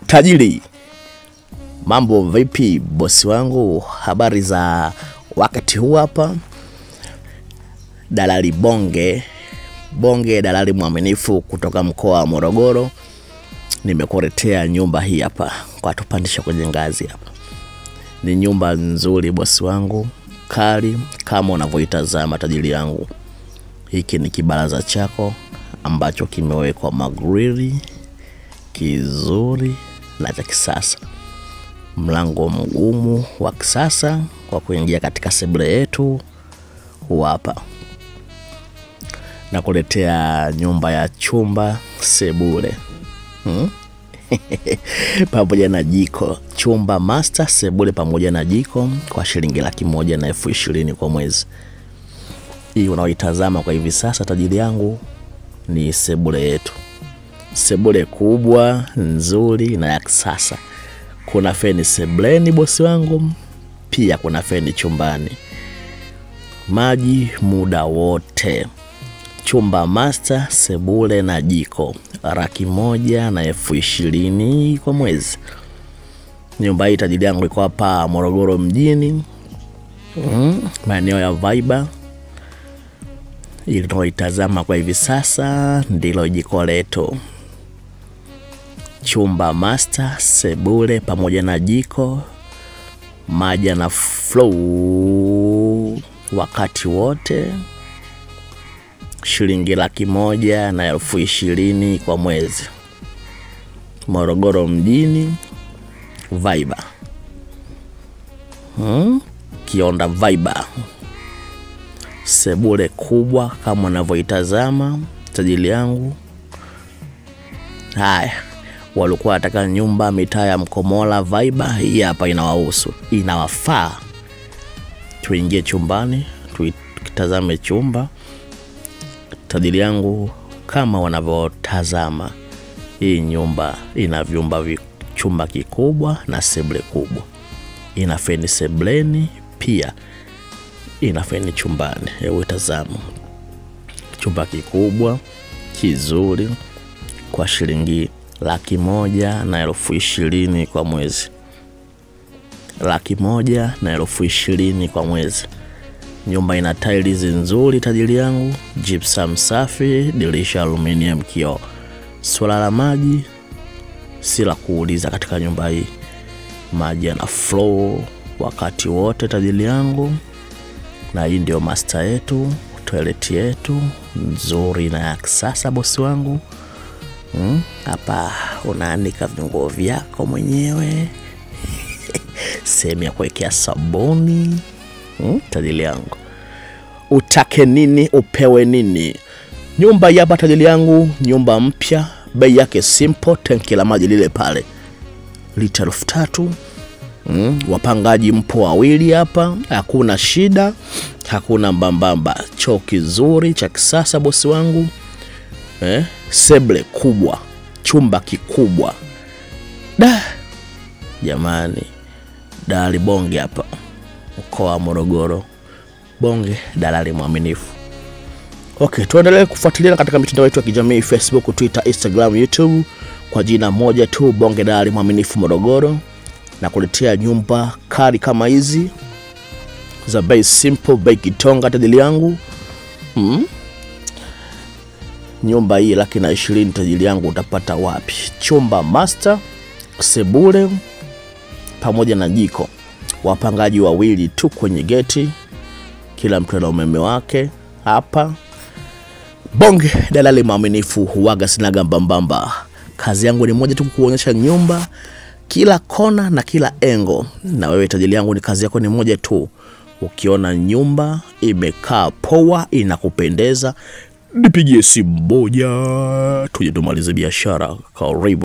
Tajiri, mambo vipi bosi wangu? Habari za wakati huu hapa. Dalali Bonge, dalali mwaminifu kutoka mkoa wa Morogoro. Nimekuletea nyumba hii hapa kwa tupandisha kwenye ngazi hapa. Ni nyumba nzuri bosi wangu, kali kama unavyoitazama tajiri yangu. Hiki ni kibaraza chako ambacho kimewekwa magrili kizuri na cha kisasa. Mlango mgumu wa kisasa kwa kuingia katika sebule yetu hapa. Na kuletea nyumba ya chumba sebule. Pamoja na jiko. Chumba master sebule pamoja na jiko kwa shilingi 120,000 kwa mwezi. Hii unaoitazama kwa hivi sasa tajiri yangu ni sebule yetu. Sebule kubwa, nzuri na ya kisasa. Kuna feni sebuleni bosi wangu, pia kuna feni chumbani. Maji muda wote. Chumba master, sebule na jiko. 120,000 kwa mwezi. Nyumba hii tajiri yangu iko hapa Morogoro mjini. Maeneo ya Viber. Ili tunaitazama kwa hivi sasa ndilo jiko letu. Chumba master, sebule pamoja na jiko, maji na flow wakati wote. Shilingi 120,000 kwa mwezi. Morogoro mjini, Viber. Kionda Viber. Sebule kubwa kama unavyoitazama tajiri yangu. Haya, walikuwa wataka nyumba mitaa ya Mkomola Viber, hii hapa inawahusu, inawafaa. Tuingie chumbani, tutazame chumba tajiri yangu. Kama wanavyotazama, hii nyumba ina chumba kikubwa na sebule kubwa. Ina feni sebuleni, pia ina feni chumbani. Hebu tazama. Chumba kikubwa, kizuri kwa shilingi 120,000 kwa mwezi. 120,000 kwa mwezi. Nyumba ina tiles nzuri tajiri yangu, gypsum safi, dirisha aluminium kioo. Swala la maji si la kuuliza katika nyumba hii. Maji yana flow wakati wote tajiri yangu. Na hii ndio master yetu, toilet yetu nzuri na ya kisasa bosi wangu. Hapa unaanika vinguo vyako mwenyewe. Sehemu ya kuwekea sabuni. Tajiri yangu, utake nini upewe nini. Nyumba hapa tajiri yangu, nyumba mpya, bei yake simple, tenki la maji lile pale lita 3,000. Wapangaji mpo wawili hapa, hakuna shida, hakuna mbambamba. Choo kizuri cha kisasa bosi wangu. Sebule kubwa, chumba kikubwa. Jamani, Dalali Bonge hapa mkoa wa Morogoro. Bonge, dalali mwaminifu. Okay, tuendelee kufuatilia katika mitandao yetu ya kijamii, Facebook, Twitter, Instagram, YouTube kwa jina moja tu, Bonge dalali mwaminifu Morogoro. Na kuletea nyumba kali kama hizi za bei simple, bei kitonga tajiri yangu. Nyumba hii 120,000 tajiri yangu utapata wapi? Chumba master, sebule pamoja na jiko. Wapangaji wawili tu kwenye geti. Kila mtu ana umeme wake hapa. Bonge dalali mwaminifu, huaga sinaga mbambamba. Kazi yangu ni moja tu, kuonyesha nyumba kila kona na kila engo. Na wewe tajiri yangu, ni kazi yako ni moja tu. Ukiona nyumba imekaa poa, inakupendeza, nipigie simu moja tuje tumalize biashara. Karibu.